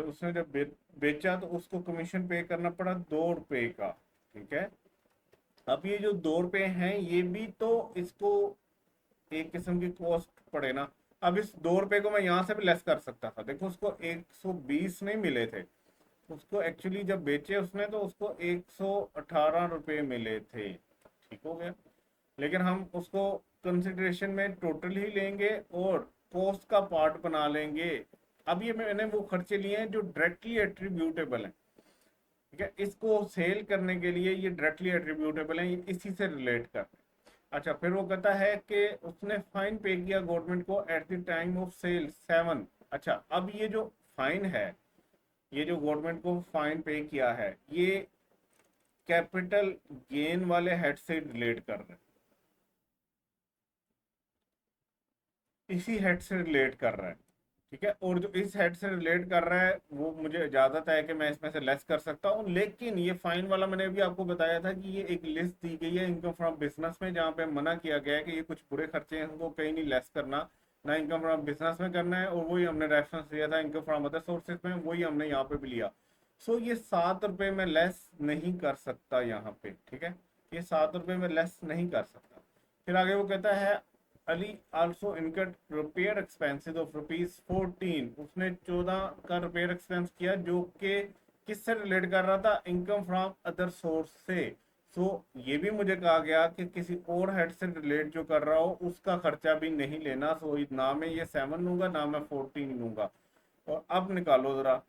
उसने जब बेचा तो उसको कमीशन पे करना पड़ा ₹2 का। ठीक है, अब ये जो ₹2 हैं ये भी तो इसको एक किस्म की कॉस्ट पड़े ना। अब इस ₹2 को मैं यहाँ से भी लेस कर सकता था। देखो, उसको 120 नहीं मिले थे, उसको एक्चुअली जब बेचे उसने तो उसको ₹118 मिले थे। ठीक हो गया, लेकिन हम उसको कंसिडरेशन में टोटल ही लेंगे और कॉस्ट का पार्ट बना लेंगे। अब ये मैंने वो खर्चे लिए हैं जो डायरेक्टली एट्रीब्यूटेबल हैं। ठीक है, इसको सेल करने के लिए ये डायरेक्टली एट्रीब्यूटेबल हैं, ये इसी से रिलेट कर। अच्छा, फिर वो कहता है कि उसने फाइन पे किया गवर्नमेंट को at the time of sale 7। अच्छा, अब ये जो फाइन है, ये जो गवर्नमेंट को फाइन पे किया है, ये कैपिटल गेन वाले हेड से रिलेट कर रहे हैं, इसी हेड से रिलेट कर रहा है। ठीक है, और जो इस हेड से रिलेट कर रहा है वो मुझे इजाजत है कि मैं इसमें से लेस कर सकता हूँ, लेकिन ये फाइन वाला मैंने अभी आपको बताया था कि ये एक लिस्ट दी गई है इनकम फ्रॉम बिजनेस में, जहाँ पे मना किया गया है कि ये कुछ बुरे खर्चे हैं उनको कहीं नहीं लेस करना, ना इनकम फ्रॉम बिजनेस में करना है, और वही हमने रेफरेंस दिया था इनकम फ्रॉम अदर सोर्सेज में, वही हमने यहाँ पे भी लिया। सो ये 7 रुपये में लेस नहीं कर सकता यहाँ पे। ठीक है, ये 7 रुपये में लेस नहीं कर सकता। फिर आगे वो कहता है Ali also इनकट repair expenses of rupees 14। उसने 14 का रिपेयर एक्सपेंस किया, जो कि किससे रिलेट कर रहा था, इनकम फ्रॉम अदर सोर्स से। सो ये भी मुझे कहा गया कि किसी और हेड से रिलेट जो कर रहा हो उसका खर्चा भी नहीं लेना। सो ना मैं ये 7 लूंगा, ना मैं 14 लूंगा। और अब निकालो जरा,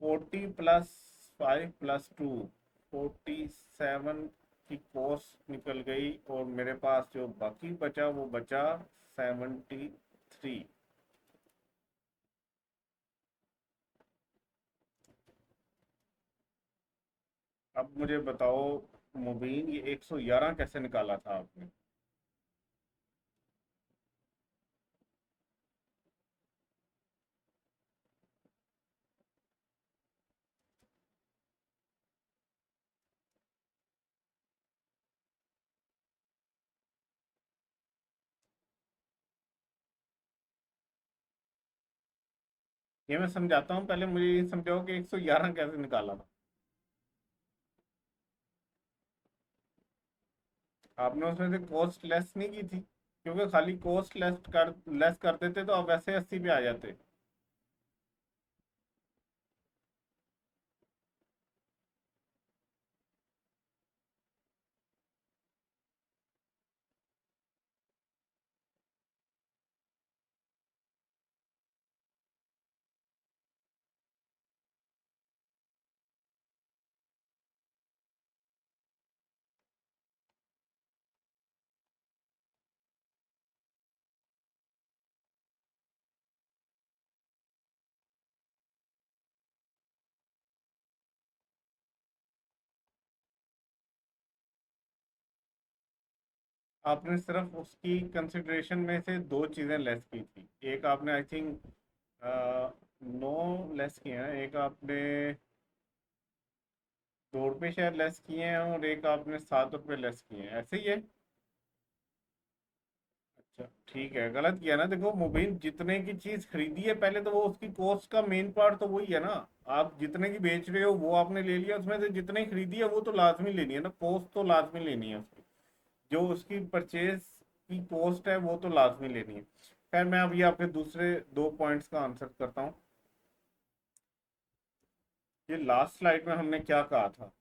40 + 5 + 2, 47 की कॉस्ट निकल गई, और मेरे पास जो बाकी बचा वो बचा 73। अब मुझे बताओ मुबीन, ये 111 कैसे निकाला था आपने? ये मैं समझाता हूँ, पहले मुझे ये समझाओ कि 111 कैसे निकाला था। आपने उसमें से कॉस्ट लेस नहीं की थी, क्योंकि खाली कॉस्ट लेस कर देते तो आप वैसे 80 पे आ जाते। आपने सिर्फ उसकी कंसिडरेशन में से दो चीजें लेस की थी। एक आपने आई थिंक 9 लेस किए हैं, एक आपने 2 रुपये शायद लेस किए हैं, और एक आपने 7 रुपये लेस किए हैं, ऐसे ही है। अच्छा ठीक है, गलत किया ना। देखो मुबीन, जितने की चीज खरीदी है पहले तो वो उसकी कॉस्ट का मेन पार्ट तो वही है ना। आप जितने की बेच रहे हो वो आपने ले लिया, उसमें से जितने खरीदी है वो तो लाजमी लेनी है ना, कॉस्ट तो लाजमी लेनी है उसकी, जो उसकी परचेज की कॉस्ट है वो तो लाजमी लेनी है। खैर, मैं अभी आपके दूसरे दो पॉइंट्स का आंसर करता हूँ। ये लास्ट स्लाइड में हमने क्या कहा था,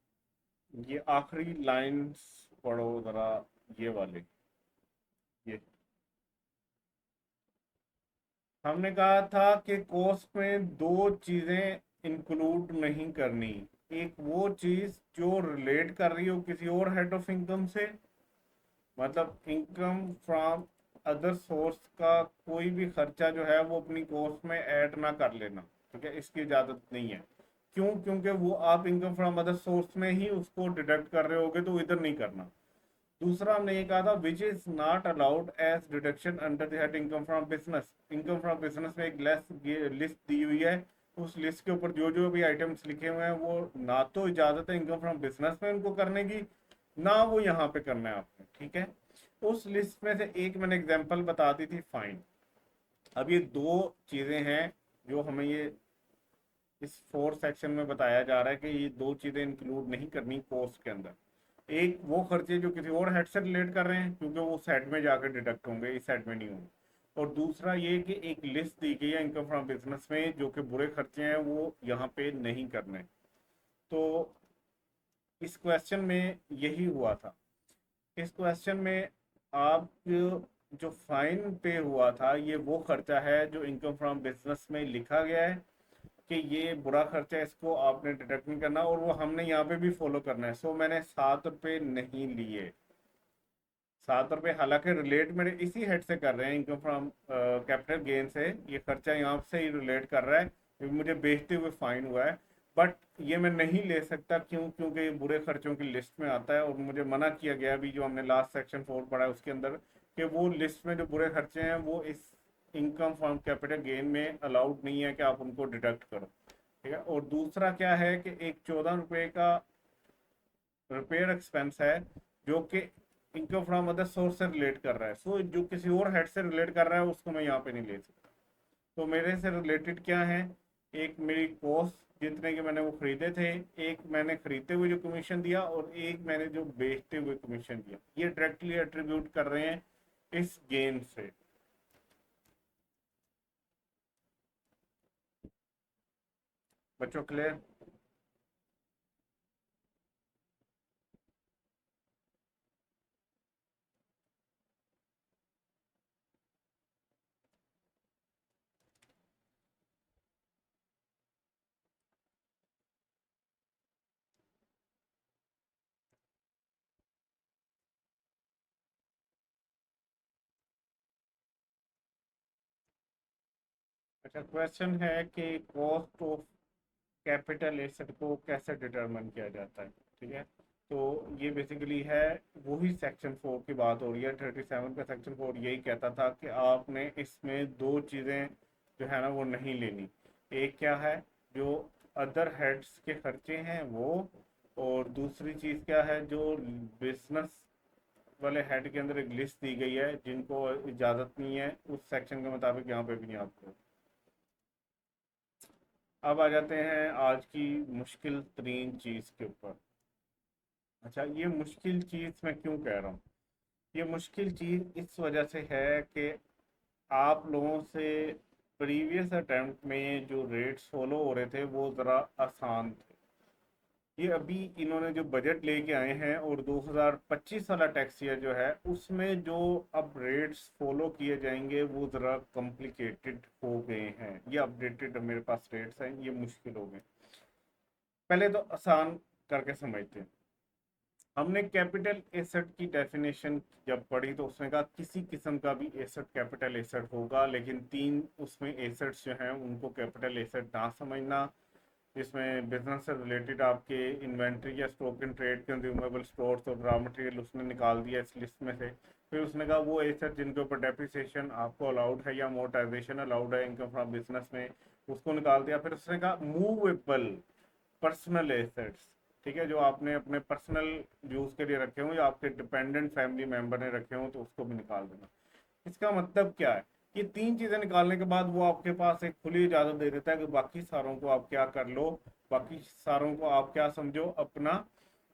ये आखिरी लाइंस पढ़ो जरा, ये वाले, ये हमने कहा था कि कॉस्ट में दो चीजें इंक्लूड नहीं करनी। एक वो चीज जो रिलेट कर रही हो किसी और हेड ऑफ इनकम से, मतलब इनकम फ्रॉम अदर सोर्स का कोई भी खर्चा जो है वो अपनी कॉस्ट में ऐड ना कर लेना। ठीक है, इसकी इजाजत नहीं है। क्यों? क्योंकि वो आप इनकम फ्रॉम अदर सोर्स में ही उसको डिडक्ट कर रहे होगे, तो इधर नहीं करना। दूसरा हमने ये कहा था which is not allowed as deduction under the head income from business. Income from business में एक लेस लिस्ट दी हुई है, उस लिस्ट के ऊपर जो जो भी आइटम्स लिखे हुए हैं वो ना तो इजाजत है इनकम फ्रॉम बिजनेस में उनको करने की, ना वो यहाँ पे करना है आपने। ठीक है, उस लिस्ट में से एक मैंने एग्जांपल बता दी थी, फाइन। अब ये दो चीजें हैं जो हमें ये इस 4 सेक्शन में बताया जा रहा है कि ये दो चीजें इंक्लूड नहीं करनी कॉस्ट के अंदर। एक वो खर्चे जो किसी और हेड से रिलेट कर रहे हैं, क्योंकि वो साइड में जाकर डिडक्ट होंगे, इस साइड में नहीं होंगे। और दूसरा ये कि एक लिस्ट दी गई है इनकम फ्रॉम बिजनेस में, जो कि बुरे खर्चे हैं वो यहाँ पे नहीं करने। तो इस क्वेश्चन में यही हुआ था। इस क्वेश्चन में आप जो फाइन पे हुआ था ये वो खर्चा है जो इनकम फ्रॉम बिजनेस में लिखा गया है कि ये बुरा खर्चा है, इसको आपने डिडक्ट नहीं करना, और वो हमने यहाँ पे भी फॉलो करना है। सो मैंने 7 रुपये नहीं लिए। 7 रुपये, हालांकि रिलेट मेरे इसी हेड से कर रहे हैं, इनकम फ्रॉम कैपिटल गेन से, ये खर्चा यहाँ से ही रिलेट कर रहा है क्योंकि मुझे बेचते हुए फाइन हुआ है। बट ये मैं नहीं ले सकता, क्यों? क्योंकि ये बुरे खर्चों की लिस्ट में आता है और मुझे मना किया गया अभी जो हमने लास्ट सेक्शन 4 पढ़ा है उसके अंदर, कि वो लिस्ट में जो बुरे खर्चे हैं वो इस इनकम फ्रॉम कैपिटल गेन में अलाउड नहीं है कि आप उनको डिडक्ट करो। ठीक है। और दूसरा क्या है कि एक 14 रुपये का रिपेयर एक्सपेंस है जो कि इनकम फ्रॉम अदर सोर्स से रिलेट कर रहा है, सो जो किसी और हेड से रिलेट कर रहा है उसको मैं यहाँ पे नहीं ले सकता। तो मेरे से रिलेटेड क्या है, एक मेरी कॉस्ट जितने के मैंने वो खरीदे थे, एक मैंने खरीदते हुए जो कमीशन दिया और एक मैंने जो बेचते हुए कमीशन दिया, ये डायरेक्टली एट्रीब्यूट कर रहे हैं इस गेन से। बच्चों क्लियर? अच्छा, क्वेश्चन है कि कॉस्ट ऑफ कैपिटल एसेट को कैसे डिटरमिन किया जाता है। ठीक है। तो ये बेसिकली है, वही सेक्शन 4 की बात हो रही है। 37 का सेक्शन 4 यही कहता था कि आपने इसमें दो चीज़ें जो है ना वो नहीं लेनी। एक क्या है, जो अदर हेड्स के खर्चे हैं वो, और दूसरी चीज़ क्या है, जो बिजनेस वाले हेड के अंदर एक लिस्ट दी गई है जिनको इजाज़त नहीं है उस सेक्शन के मुताबिक यहाँ पे भी नहीं आपको। अब आ जाते हैं आज की मुश्किल तरीन चीज़ के ऊपर। अच्छा, ये मुश्किल चीज़ मैं क्यों कह रहा हूँ? ये मुश्किल चीज़ इस वजह से है कि आप लोगों से प्रीवियस अटेम्प्ट में जो रेट्स फॉलो हो रहे थे वो ज़रा आसान थे। ये अभी इन्होंने जो बजट लेके आए हैं और 2025 वाला टैक्स ईयर जो है उसमें जो अब रेट्स फॉलो किए जाएंगे वो ज़रा कॉम्प्लिकेटेड हो गए हैं। ये अपडेटेड मेरे पास रेट्स हैं, ये मुश्किल हो गए। पहले तो आसान करके समझते हैं। हमने कैपिटल एसेट की डेफिनेशन जब पढ़ी तो उसने कहा किसी किस्म का भी एसेट कैपिटल एसेट होगा, लेकिन तीन उसमें एसेट्स जो हैं उनको कैपिटल एसेट ना समझना, जिसमें बिजनेस से रिलेटेड आपके इन्वेंट्री या stock in trade, consumable stores और रॉ मटेरियल उसने निकाल दिया इस लिस्ट में से। फिर उसने कहा वो एसेट जिनके ऊपर डेप्रिसिएशन आपको अलाउड है या मोटाइजेशन अलाउड है इनकम फ्रॉम बिजनेस में, उसको निकाल दिया। फिर उसने कहा मूवेबल पर्सनल एसेट्स, ठीक है, जो आपने अपने पर्सनल यूज के लिए रखे हो या आपके डिपेंडेंट फैमिली मेंबर ने रखे हो तो उसको भी निकाल देना। इसका मतलब क्या है? ये तीन चीजें निकालने के बाद वो आपके पास एक खुली इजाजत दे देता है कि बाकी सारों को आप क्या कर लो, बाकी सारों को आप क्या समझो, अपना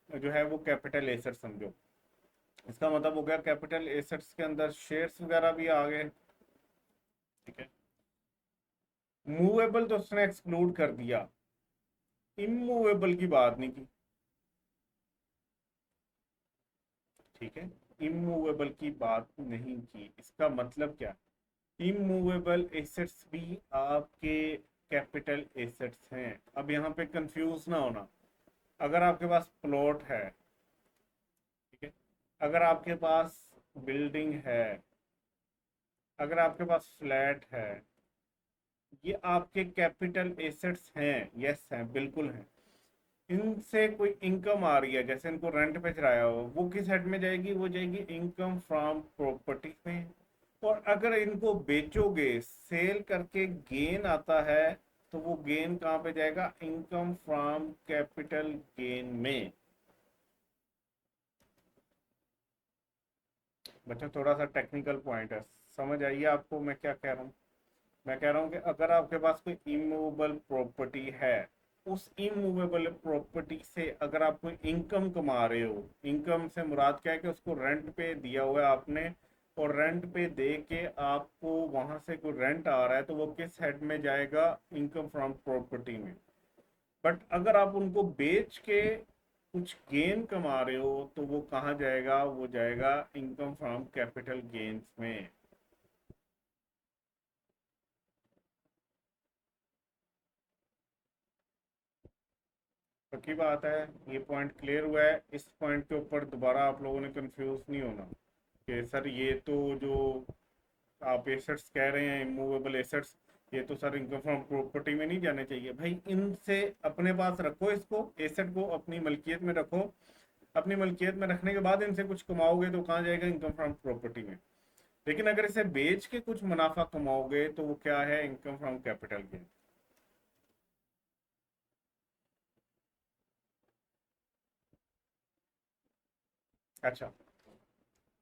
जो है वो कैपिटल एसेट समझो। इसका मतलब हो गया कैपिटल एसेट्स के अंदर शेयर्स वगैरह भी आ गए। ठीक है। मूवेबल तो उसने एक्सक्लूड कर दिया, इमूवेबल की बात नहीं की। ठीक है। इमूवेबल की बात नहीं की, इसका मतलब क्या? इमूवेबल एसेट्स भी आपके कैपिटल एसेट्स हैं। अब यहाँ पे कंफ्यूज ना होना। अगर आपके पास प्लॉट है, ठीक है, अगर आपके पास बिल्डिंग है, अगर आपके पास फ्लैट है, ये आपके कैपिटल एसेट्स हैं। यस हैं, बिल्कुल हैं। इनसे कोई इनकम आ रही है, जैसे इनको रेंट पे चलाया हो, वो किस हेड में जाएगी? वो जाएगी इनकम फ्रॉम प्रॉपर्टी में। और अगर इनको बेचोगे, सेल करके गेन आता है, तो वो गेन कहाँ पे जाएगा? इनकम फ्रॉम कैपिटल गेन में। बच्चों थोड़ा सा टेक्निकल पॉइंट है, समझ आइए आपको मैं क्या कह रहा हूँ। मैं कह रहा हूँ कि अगर आपके पास कोई इमूवेबल प्रॉपर्टी है, उस इमूवेबल प्रॉपर्टी से अगर आप कोई इनकम कमा रहे हो, इनकम से मुराद क्या है कि उसको रेंट पे दिया हुआ है आपने, और रेंट पे दे के आपको वहां से कोई रेंट आ रहा है, तो वो किस हेड में जाएगा? इनकम फ्रॉम प्रॉपर्टी में। बट अगर आप उनको बेच के कुछ गेन कमा रहे हो तो वो कहाँ जाएगा? वो जाएगा इनकम फ्रॉम कैपिटल गेन्स में। पक्की बात है, ये पॉइंट क्लियर हुआ है? इस पॉइंट के ऊपर दोबारा आप लोगों ने कंफ्यूज नहीं होना। कि सर ये तो जो आप एसेट्स कह रहे हैं, इमूवेबल एसेट्स, ये तो सर इनकम फ्रॉम प्रॉपर्टी में नहीं जाने चाहिए। भाई इनसे अपने पास रखो, इसको एसेट को अपनी मलकियत में रखो। अपनी मलकियत में रखने के बाद इनसे कुछ कमाओगे तो कहाँ जाएगा? इनकम फ्रॉम प्रॉपर्टी में। लेकिन अगर इसे बेच के कुछ मुनाफा कमाओगे तो वो क्या है? Income from capital gain. अच्छा,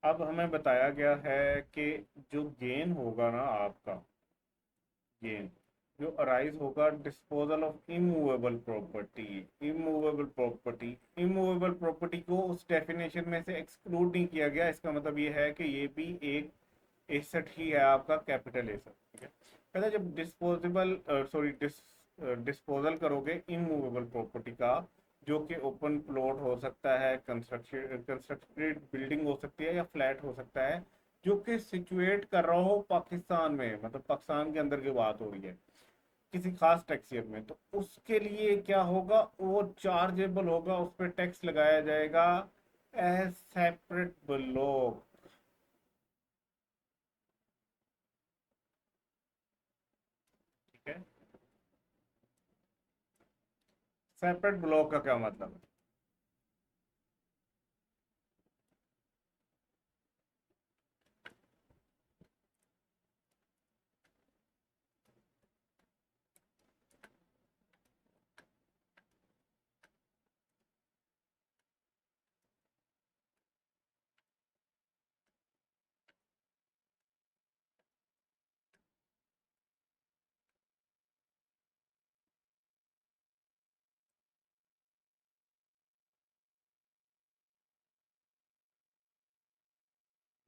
अब हमें बताया गया है कि जो गेन होगा ना आपका, गेन जो अराइज होगा disposal of immovable property. Immovable property को उस डेफिनेशन में से एक्सक्लूड नहीं किया गया। इसका मतलब ये है कि ये भी एक एसेट ही है आपका, कैपिटल एसेट। ठीक है, कहता है जब डिस्पोजल करोगे इमूवेबल प्रॉपर्टी का, जो कि ओपन प्लॉट हो सकता है, कंस्ट्रक्टेड बिल्डिंग हो सकती है, या फ्लैट हो सकता है, जो कि सिचुएट कर रहा हो पाकिस्तान में, मतलब पाकिस्तान के अंदर की बात हो रही है, किसी खास टैक्स ईयर में, तो उसके लिए क्या होगा? वो चार्जेबल होगा, उस पर टैक्स लगाया जाएगा एज सेपरेट ब्लॉक। ठीक है, सेपरेट ब्लॉक का क्या मतलब है?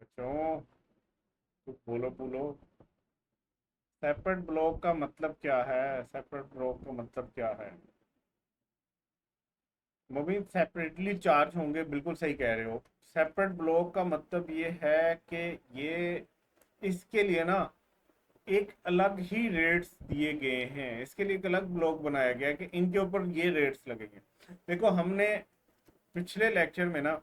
बच्चों, तो बोलो बोलो, सेपरेट ब्लॉक का मतलब क्या है? सेपरेट ब्लॉक का मतलब क्या है? वो भी सेपरेटली चार्ज होंगे, बिल्कुल सही कह रहे हो। सेपरेट ब्लॉक का मतलब ये है कि ये, इसके लिए ना एक अलग ही रेट्स दिए गए हैं। इसके लिए एक अलग ब्लॉक बनाया गया है कि इनके ऊपर ये रेट्स लगेंगे। देखो, हमने पिछले लेक्चर में ना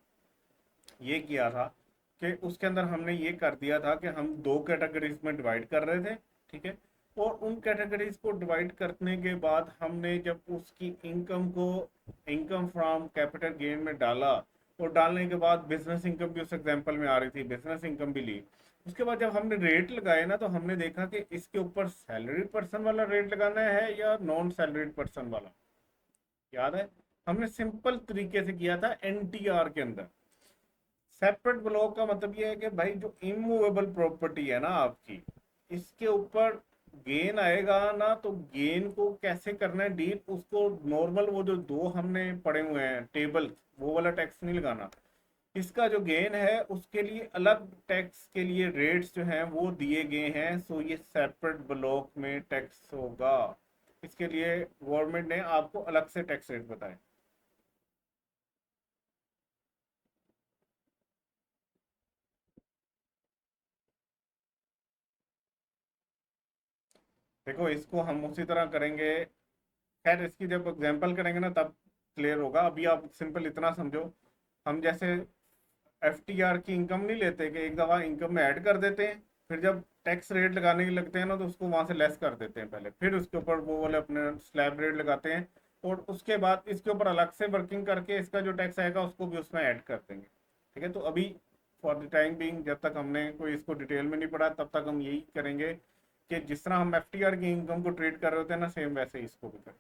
ये किया था कि उसके अंदर हमने ये कर दिया था कि हम दो कैटेगरीज में डिवाइड कर रहे थे। ठीक है, और उन कैटेगरीज को डिवाइड करने के बाद हमने जब उसकी इनकम को इनकम फ्रॉम कैपिटल गेन में डाला, और डालने के बाद बिजनेस इनकम भी उस एग्जांपल में आ रही थी, बिजनेस इनकम भी ली। उसके बाद जब हमने रेट लगाए ना, तो हमने देखा कि इसके ऊपर सैलरी पर्सन वाला रेट लगाना है या नॉन सैलरीड पर्सन वाला। याद है, हमने सिंपल तरीके से किया था एनटीआर के अंदर। सेपरेट ब्लॉक का मतलब ये है कि भाई जो इमूवेबल प्रॉपर्टी है ना आपकी, इसके ऊपर गेन आएगा ना, तो गेन को कैसे करना है डील, उसको नॉर्मल वो जो दो हमने पढ़े हुए हैं टेबल, वो वाला टैक्स नहीं लगाना। इसका जो गेन है उसके लिए अलग टैक्स के लिए रेट्स जो हैं वो दिए गए हैं। सो ये सेपरेट ब्लॉक में टैक्स होगा। इसके लिए गवर्नमेंट ने आपको अलग से टैक्स रेट बताए। देखो, इसको हम उसी तरह करेंगे। खैर, इसकी जब एग्जांपल करेंगे ना तब क्लियर होगा। अभी आप सिंपल इतना समझो, हम जैसे एफटीआर की इनकम नहीं लेते कि एक दफा इनकम में ऐड कर देते हैं, फिर जब टैक्स रेट लगाने के लगते हैं ना, तो उसको वहां से लेस कर देते हैं पहले, फिर उसके ऊपर वो वाले अपने स्लैब रेट लगाते हैं, और उसके बाद इसके ऊपर अलग से वर्किंग करके इसका जो टैक्स आएगा उसको भी उसमें ऐड कर देंगे। ठीक है, तो अभी फॉर द टाइम बिंग, जब तक हमने कोई इसको डिटेल में नहीं पढ़ा, तब तक हम यही करेंगे कि जिस तरह हम एफटीआर की इनकम को ट्रीट कर रहे होते हैं ना, सेम वैसे ही इसको भी करें।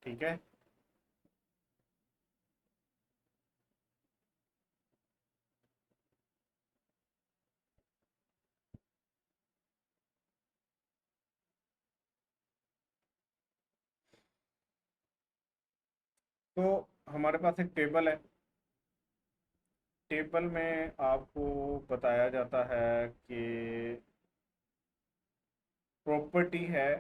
ठीक है, तो हमारे पास एक टेबल है। टेबल में आपको बताया जाता है कि प्रॉपर्टी है,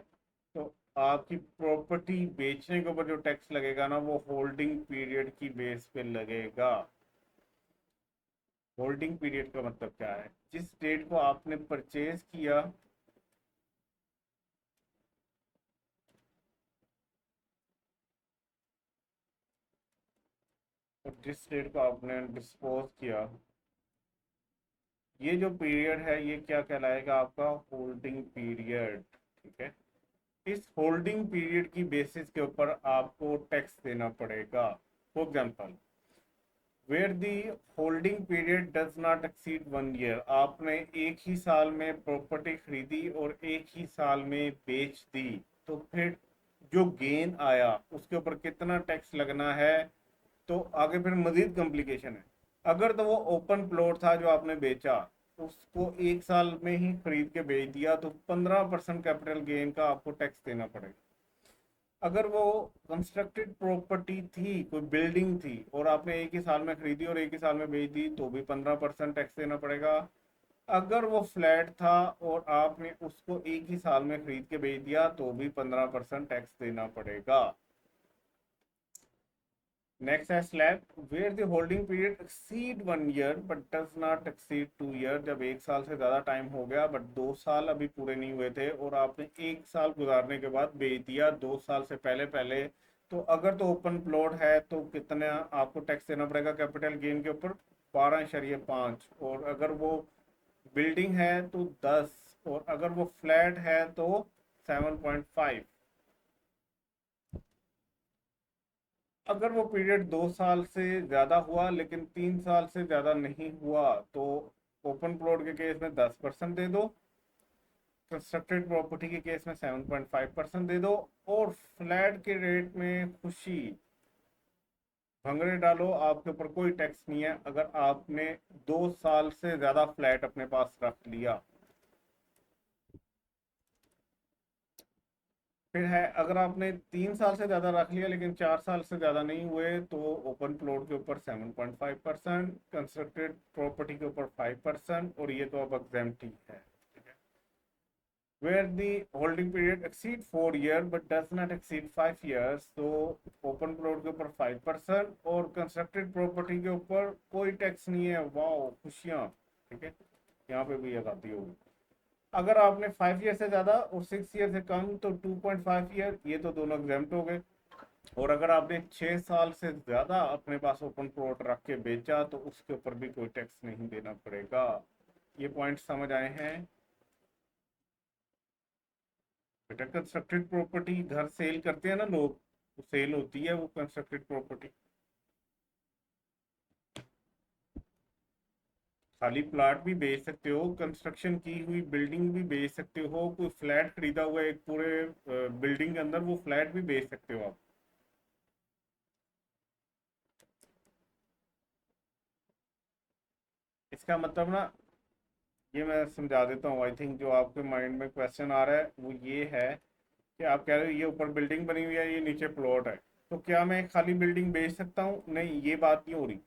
तो आपकी प्रॉपर्टी बेचने के ऊपर जो टैक्स लगेगा ना, वो होल्डिंग पीरियड की बेस पे लगेगा। होल्डिंग पीरियड का मतलब क्या है? जिस डेट को आपने परचेज किया, और जिस डेट को आपने डिस्पोज किया, ये जो पीरियड है ये क्या कहलाएगा? आपका होल्डिंग पीरियड। ठीक है, इस होल्डिंग पीरियड की बेसिस के ऊपर आपको टैक्स देना पड़ेगा। For example, where the holding period does not exceed 1 year, आपने एक ही साल में प्रॉपर्टी खरीदी और एक ही साल में बेच दी, तो फिर जो गेन आया उसके ऊपर कितना टैक्स लगना है? तो आगे फिर मजीद कॉम्प्लिकेशन है। अगर तो वो ओपन प्लॉट था जो आपने बेचा, उसको एक साल में ही खरीद के बेच दिया, तो 15% कैपिटल गेन का आपको टैक्स देना पड़ेगा। अगर वो कंस्ट्रक्टेड प्रॉपर्टी थी, कोई बिल्डिंग थी, और आपने एक ही साल में खरीदी और एक ही साल में बेच दी, तो भी 15% टैक्स देना पड़ेगा। अगर वो फ्लैट था और आपने उसको एक ही साल में खरीद के बेच दिया, तो भी 15% टैक्स देना पड़ेगा। नेक्स्ट है slab, where the holding period exceed 1 year but does not exceed 2 year, जब एक साल से ज़्यादा टाइम हो गया बट 2 साल अभी पूरे नहीं हुए थे और आपने एक साल गुजारने के बाद बेच दिया 2 साल से पहले पहले, तो अगर तो ओपन प्लॉट है तो कितना आपको टैक्स देना पड़ेगा कैपिटल गेन के ऊपर? 12.5। और अगर वो बिल्डिंग है तो 10, और अगर वो फ्लैट है तो 7.5। अगर वो पीरियड 2 साल से ज़्यादा हुआ लेकिन 3 साल से ज़्यादा नहीं हुआ, तो ओपन प्लॉट के केस में 10% दे दो, कंस्ट्रक्टेड प्रॉपर्टी के केस में 7.5% दे दो, और फ्लैट के रेट में खुशी भंगड़े डालो, आपके ऊपर कोई टैक्स नहीं है अगर आपने 2 साल से ज़्यादा फ्लैट अपने पास रख लिया। फिर है, अगर आपने 3 साल से ज़्यादा रख लिया लेकिन 4 साल से ज़्यादा नहीं हुए, तो ओपन प्लॉट के ऊपर 7.5%, कंस्ट्रक्टेड प्रॉपर्टी के ऊपर 5%, और ये तो अब एग्जेम्प्ट ही है। Where the holding period exceed 4 year but does not exceed 5 years, तो ओपन प्लॉट के ऊपर 5%, और कंस्ट्रक्टेड प्रॉपर्टी के ऊपर कोई टैक्स नहीं है। वाओ, खुशियाँ। ठीक है, यहाँ पे भी आज़ादी होगी। अगर आपने 5 ईयर से ज़्यादा और 6 ईयर से कम, तो 2.5 ईयर, ये तो दोनों एग्जाम्प्ट हो गए। और अगर आपने 6 साल से ज़्यादा अपने पास ओपन प्लॉट रख के बेचा, तो उसके ऊपर भी कोई टैक्स नहीं देना पड़ेगा। ये पॉइंट समझ आए हैं बेटा? कंस्ट्रक्टेड प्रॉपर्टी, घर सेल करते हैं ना लोग, वो सेल होती है वो कंस्ट्रक्टेड प्रॉपर्टी। खाली प्लाट भी बेच सकते हो, कंस्ट्रक्शन की हुई बिल्डिंग भी बेच सकते हो, कोई फ्लैट खरीदा हुआ है एक पूरे बिल्डिंग के अंदर, वो फ्लैट भी बेच सकते हो आप। इसका मतलब ना, ये मैं समझा देता हूँ। आई थिंक जो आपके माइंड में क्वेश्चन आ रहा है वो ये है कि आप कह रहे हो ये ऊपर बिल्डिंग बनी हुई है, ये नीचे प्लॉट है, तो क्या मैं खाली बिल्डिंग बेच सकता हूँ? नहीं, ये बात नहीं हो रही।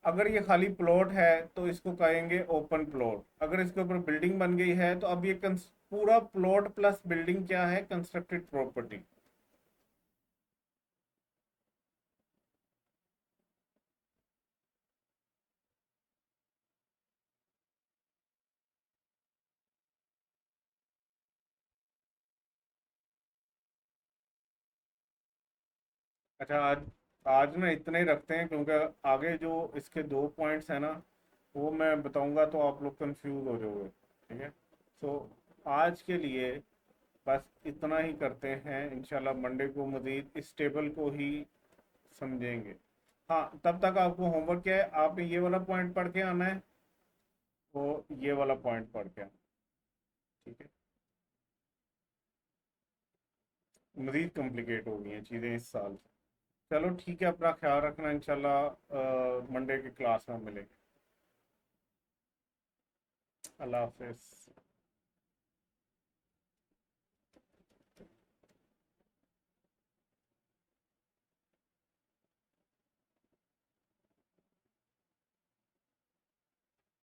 अगर ये खाली प्लॉट है तो इसको कहेंगे ओपन प्लॉट। अगर इसके ऊपर बिल्डिंग बन गई है तो अब ये पूरा प्लॉट प्लस बिल्डिंग क्या है? Constructed property. अच्छा, आज आज ना इतने ही रखते हैं, क्योंकि आगे जो इसके 2 पॉइंट्स हैं ना, वो मैं बताऊंगा तो आप लोग कंफ्यूज हो जाओगे। ठीक है, तो आज के लिए बस इतना ही करते हैं। इंशाल्लाह मंडे को मजीद इस टेबल को ही समझेंगे। हाँ, तब तक आपको होमवर्क क्या है, आपने ये वाला पॉइंट पढ़ के आना है, वो ये वाला पॉइंट पढ़ के आना। ठीक है, मजीद कॉम्प्लिकेट हो गई हैं चीज़ें इस साल। चलो ठीक है, अपना ख्याल रखना, इंशाल्लाह मंडे की क्लास में मिलेंगे। अल्लाह हाफिज़।